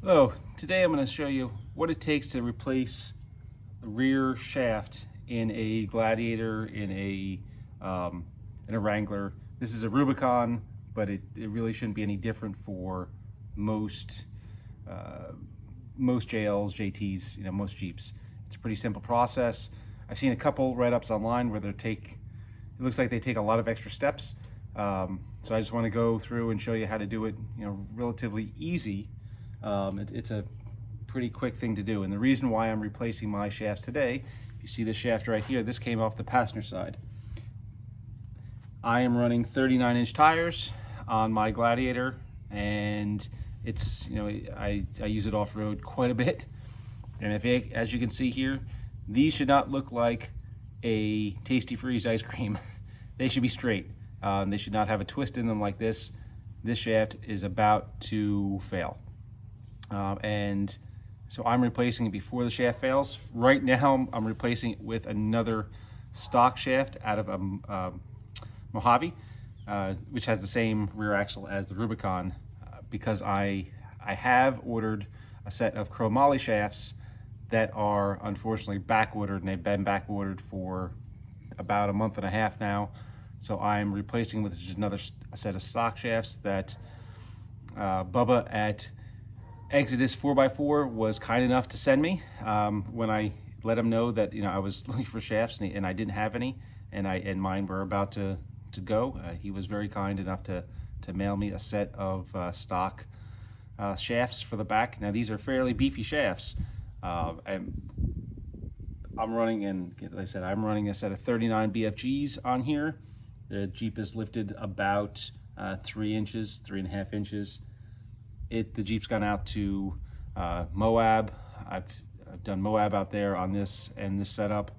Hello, today I'm going to show you what it takes to replace the rear shaft in a Gladiator, in a Wrangler. This is a Rubicon, but it really shouldn't be any different for most JLs, JTs, most Jeeps. It's a pretty simple process. I've seen a couple write-ups online where it looks like they take a lot of extra steps. So I just want to go through and show you how to do it, relatively easy. It's a pretty quick thing to do, and the reason why I'm replacing my shafts today, you see this shaft right here, this came off the passenger side. I am running 39-inch tires on my Gladiator, and it's, I use it off-road quite a bit, and as you can see here, these should not look like a Tasty Freeze ice cream. They should be straight. They should not have a twist in them like this. This shaft is about to fail. And so I'm replacing it before the shaft fails. Right now, I'm replacing it with another stock shaft out of a Mojave, which has the same rear axle as the Rubicon, because I have ordered a set of chromoly shafts that are unfortunately back ordered, and they've been back ordered for about a month and a half now. So I'm replacing with just another set of stock shafts that Bubba at Exodus 4x4 was kind enough to send me when I let him know that I was looking for shafts and I didn't have any, and mine were about to go. He was very kind enough to mail me a set of stock shafts for the back. Now these are fairly beefy shafts. I'm running, and like I said, I'm running a set of 39 BFGs on here. The Jeep is lifted about 3 inches, 3.5 inches. The Jeep's gone out to Moab. I've done Moab out there on this and this setup.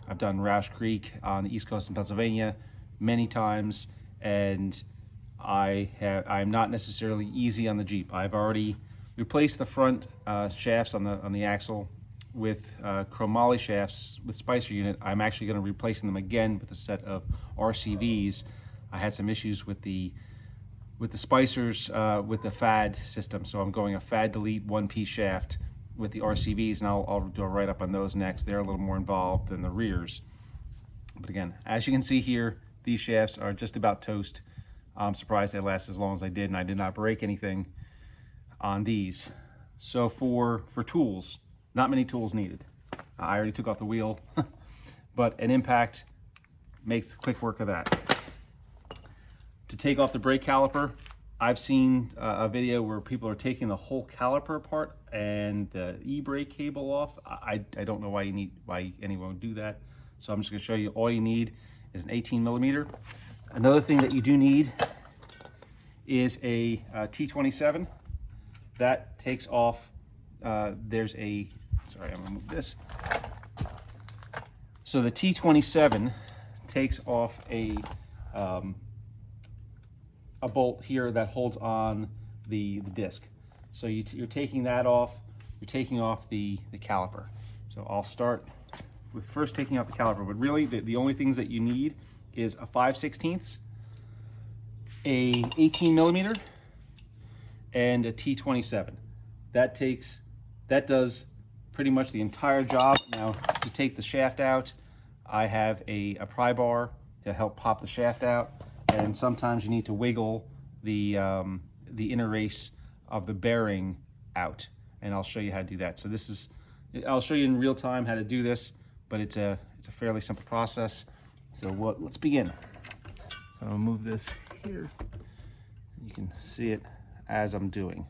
I've done Roush Creek on the East Coast in Pennsylvania many times, and I'm not necessarily easy on the Jeep. I've already replaced the front shafts on the axle with chromoly shafts with Spicer unit. I'm actually going to be replacing them again with a set of RCVs. I had some issues with the spicers with the FAD system, so I'm going a FAD delete one-piece shaft with the RCVs, and I'll do a write-up on those next. They're a little more involved than the rears. But again, as you can see here, these shafts are just about toast. I'm surprised they last as long as they did, and I did not break anything on these. So for tools, not many tools needed. I already took off the wheel, but an impact makes quick work of that. To take off the brake caliper, I've seen a video where people are taking the whole caliper apart and the e-brake cable off. I don't know why anyone would do that. So I'm just gonna show you, all you need is an 18mm. Another thing that you do need is a T27. That takes off, sorry, I'm gonna move this. So the T27 takes off a bolt here that holds on the disc. So you're taking that off, you're taking off the caliper. So I'll start with first taking out the caliper, but really the only things that you need is a 5/16, a 18mm, and a T27. That does pretty much the entire job. Now to take the shaft out, I have a pry bar to help pop the shaft out. And sometimes you need to wiggle the inner race of the bearing out, and I'll show you how to do that. So I'll show you in real time how to do this, but it's a fairly simple process. So let's begin. So I'm gonna move this here. You can see it as I'm doing.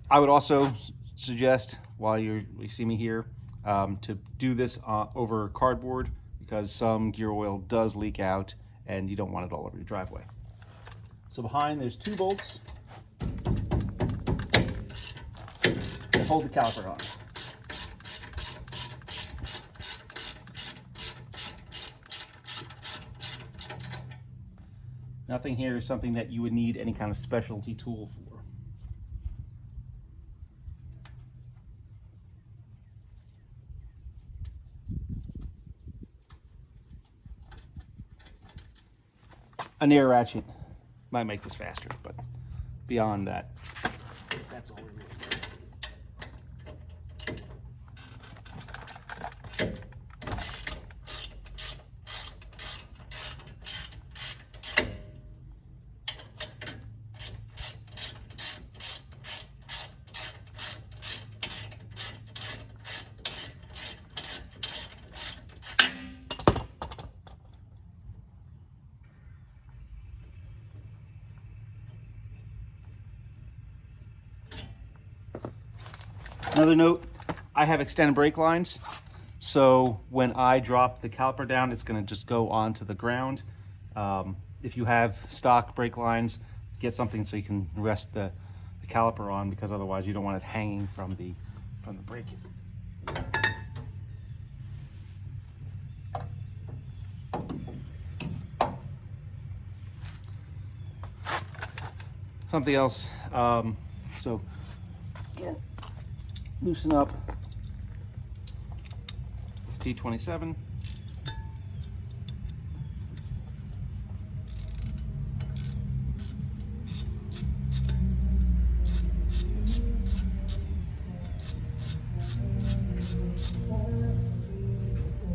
I would also suggest, while you see me here, to do this over cardboard, because some gear oil does leak out and you don't want it all over your driveway. So behind, there's 2 bolts that hold the caliper on. Nothing here is something that you would need any kind of specialty tool for. an air ratchet might make this faster, but beyond that, that's all we really do. Another note, I have extended brake lines, so when I drop the caliper down, it's going to just go onto the ground. If you have stock brake lines, get something so you can rest the caliper on, because otherwise you don't want it hanging from the brake. Something else, so again, loosen up this T27.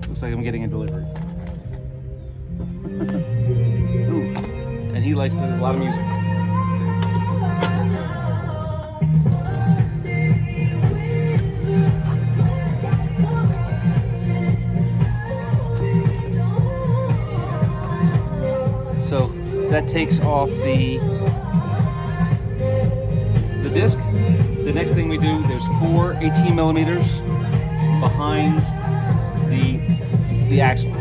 Looks like I'm getting a delivery. Ooh, and he likes a lot of music. So that takes off the disc. The next thing we do, there's 4 18 millimeters behind the axle.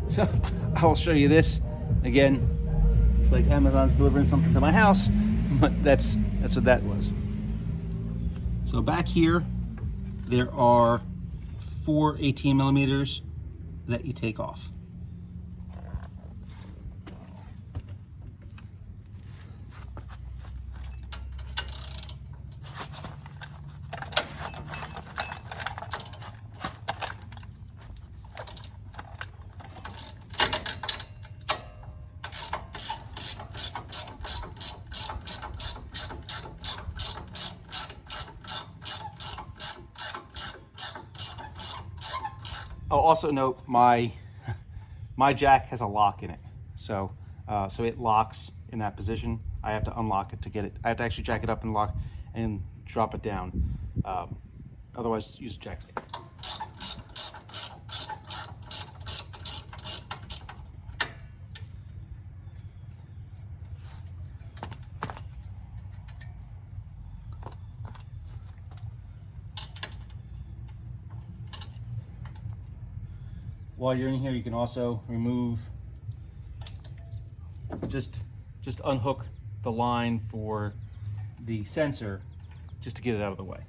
So I'll show you this again. It's like Amazon's delivering something to my house, but that's what that was. So back here, there are 4 18 millimeters that you take off. I'll also note my jack has a lock in it, so it locks in that position. I have to unlock it to get it. I have to actually jack it up and lock and drop it down. Otherwise, use a jack stick. While you're in here, you can also remove, just unhook the line for the sensor just to get it out of the way.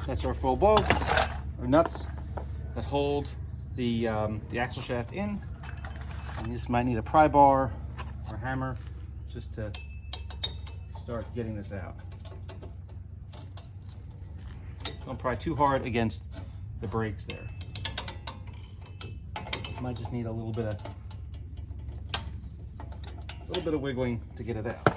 That's our full bolts, or nuts, that hold the axle shaft in. And you just might need a pry bar or hammer just to start getting this out. Don't pry too hard against the brakes there. Might just need a little bit of wiggling to get it out.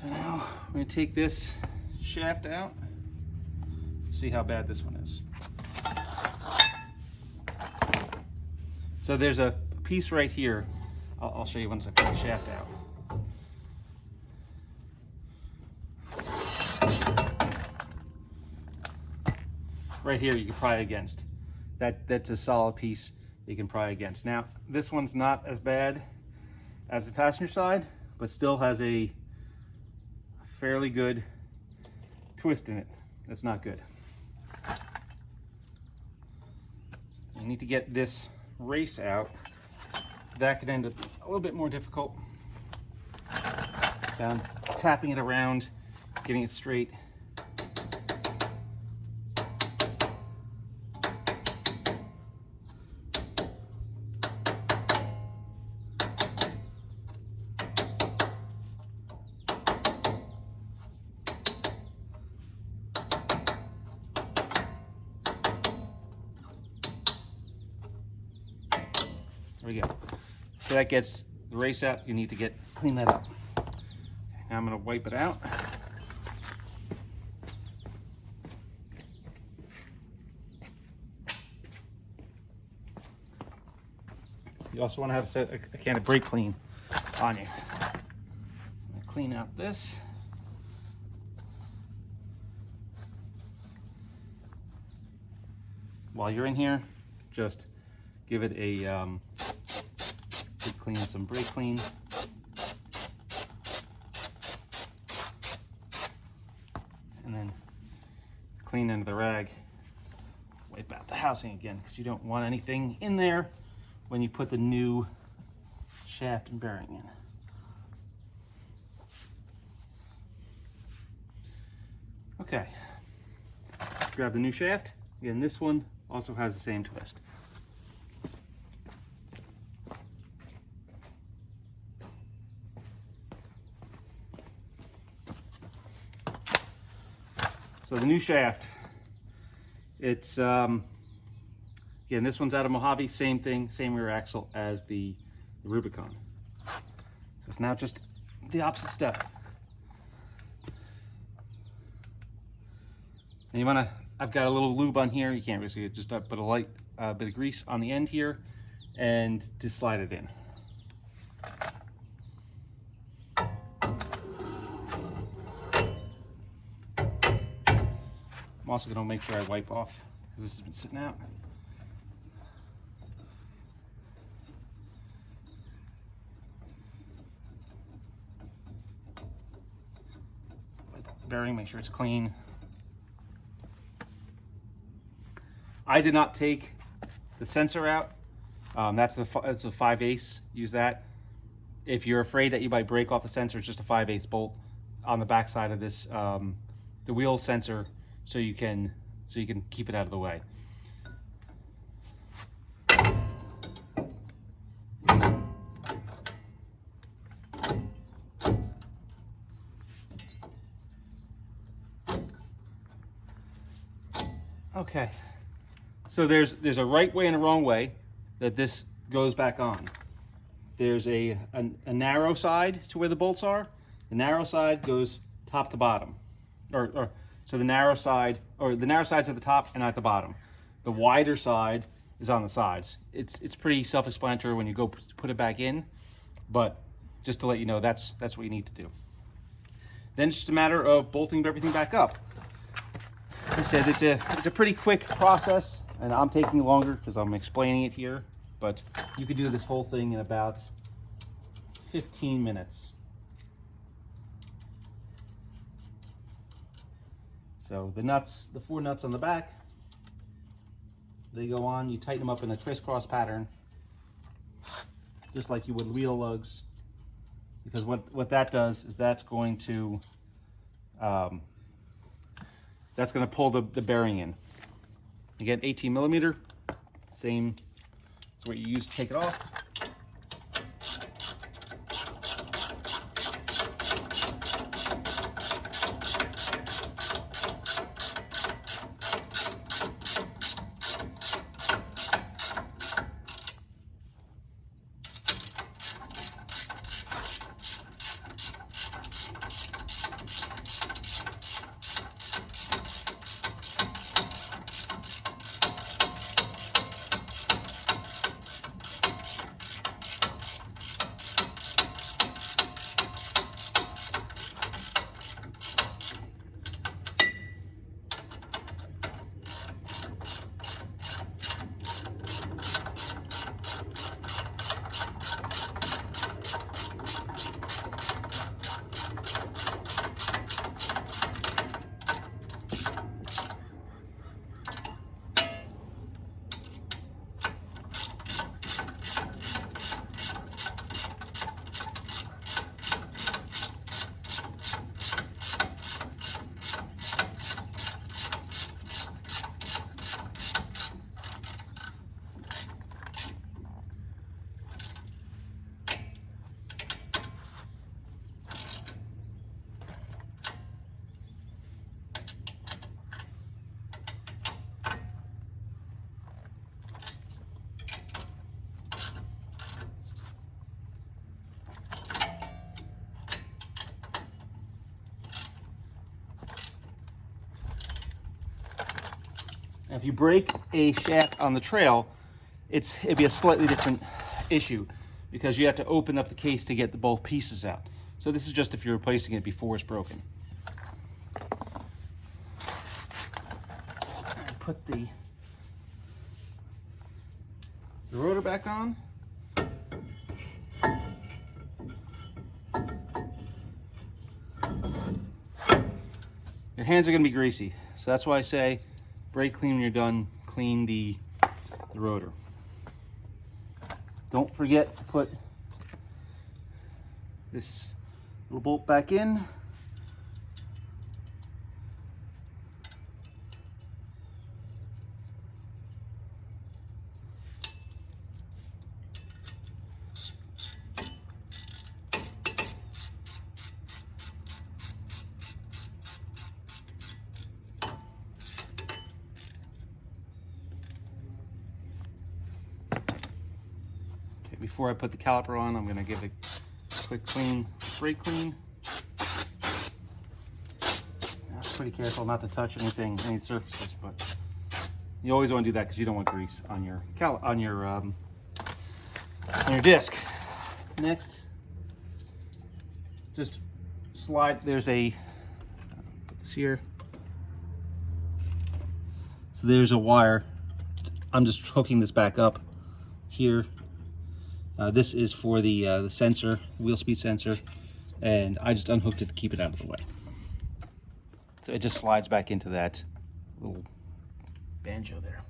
So now we're going to take this shaft out, see how bad this one is. So there's a piece right here. I'll show you once I pull the shaft out. Right here you can pry against. That's a solid piece you can pry against. Now this one's not as bad as the passenger side, but still has a fairly good twist in it. That's not good. You need to get this race out. That could end up a little bit more difficult. Tapping it around, getting it straight. There we go. So that gets the race out. You need to clean that up. Okay, now I'm going to wipe it out. You also want to have a can of brake clean on you. I'm going to clean out this. While you're in here, just give it a clean, some brake clean. And then clean under the rag. Wipe out the housing again, because you don't want anything in there when you put the new shaft and bearing in. Okay, let's grab the new shaft. Again, this one also has the same twist. So the new shaft, it's, again, this one's out of Mojave, same thing, same rear axle as the Rubicon. So it's now just the opposite step. And you wanna, I've got a little lube on here, you can't really see it, just put a light bit of grease on the end here and just slide it in. I'm also going to make sure I wipe off because this has been sitting out. Bearing, make sure it's clean. I did not take the sensor out. That's a 5/8. Use that. If you're afraid that you might break off the sensor, it's just a 5/8 bolt on the back side of this, the wheel sensor. So you can keep it out of the way. Okay, so there's a right way and a wrong way that this goes back on. There's a narrow side to where the bolts are. The narrow side goes top to bottom, so the narrow side's at the top and at the bottom. The wider side is on the sides. It's pretty self-explanatory when you go put it back in, but just to let you know, that's what you need to do. Then it's just a matter of bolting everything back up. Like I said, it's a pretty quick process, and I'm taking longer because I'm explaining it here, but you could do this whole thing in about 15 minutes. So the nuts, the 4 nuts on the back, they go on. You tighten them up in a crisscross pattern, just like you would wheel lugs. Because what that does is that's going to pull the bearing in. Again, 18 millimeter, same as what you use to take it off. Now, if you break a shaft on the trail, it'd be a slightly different issue because you have to open up the case to get both pieces out. So this is just if you're replacing it before it's broken. Put the rotor back on. Your hands are going to be greasy, so that's why I say brake clean when you're done. Clean the rotor. Don't forget to put this little bolt back in. Before I put the caliper on, I'm going to give it a quick clean, brake clean. Pretty careful not to touch any surfaces, but you always want to do that because you don't want grease on your disc. Next, just slide. There's a put this here. So there's a wire. I'm just hooking this back up here. This is for the sensor, wheel speed sensor, and I just unhooked it to keep it out of the way. So it just slides back into that little banjo there.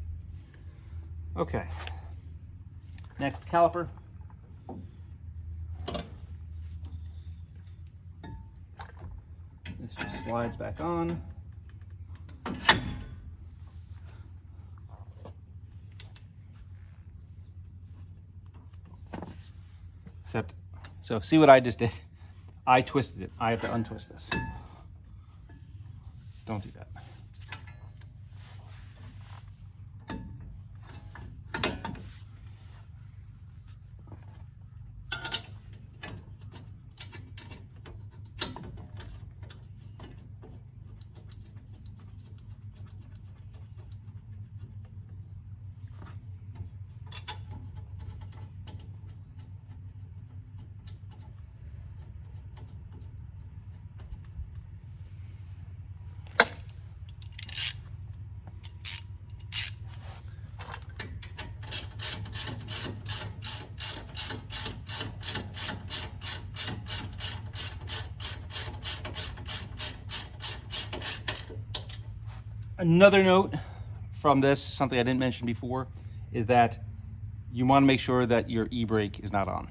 Okay. Next, caliper. This just slides back on. Except, so see what I just did? I twisted it. I have to untwist this. Don't do that. Another note from this, something I didn't mention before, is that you want to make sure that your e-brake is not on.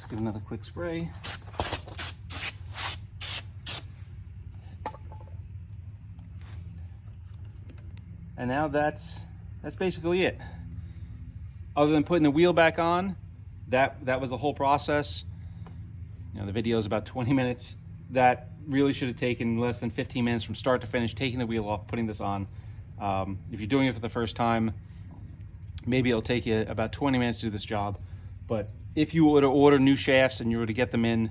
Give another quick spray. And now that's basically it. Other than putting the wheel back on, that was the whole process. You know, the video is about 20 minutes. That really should have taken less than 15 minutes from start to finish, taking the wheel off, putting this on. If you're doing it for the first time, maybe it'll take you about 20 minutes to do this job. But if you were to order new shafts and you were to get them in,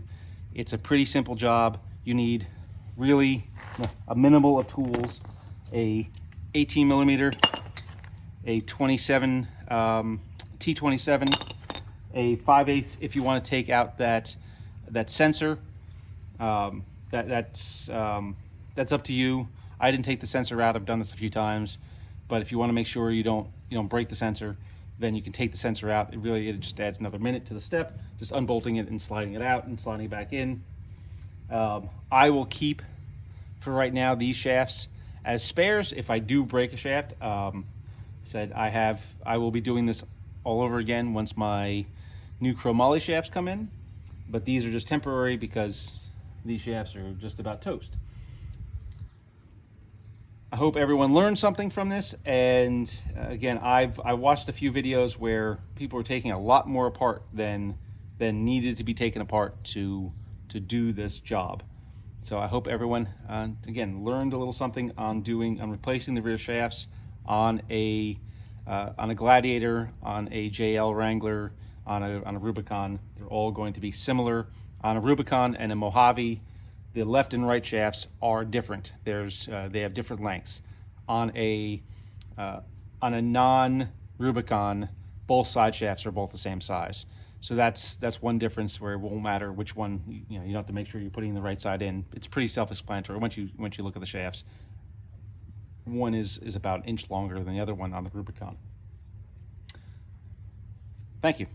it's a pretty simple job. You need really a minimal of tools: a 18 millimeter, a 27 T27, a 5/8 if you want to take out that sensor. That's up to you. I didn't take the sensor out. I've done this a few times, but if you want to make sure you don't break the sensor, then you can take the sensor out. It just adds another minute to the step, just unbolting it and sliding it out and sliding it back in. I will keep, for right now, these shafts as spares if I do break a shaft. I will be doing this all over again once my new chromoly shafts come in, but these are just temporary because these shafts are just about toast. I hope everyone learned something from this, and again, I watched a few videos where people were taking a lot more apart than needed to be taken apart to do this job. So I hope everyone again learned a little something on replacing the rear shafts on a Gladiator, on a JL Wrangler, on a Rubicon. They're all going to be similar. On a Rubicon and a Mojave, the left and right shafts are different. They have different lengths. On a non-Rubicon, both side shafts are both the same size. So that's one difference where it won't matter which one. You don't have to make sure you're putting the right side in. It's pretty self-explanatory once you look at the shafts. One is about an inch longer than the other one on the Rubicon. Thank you.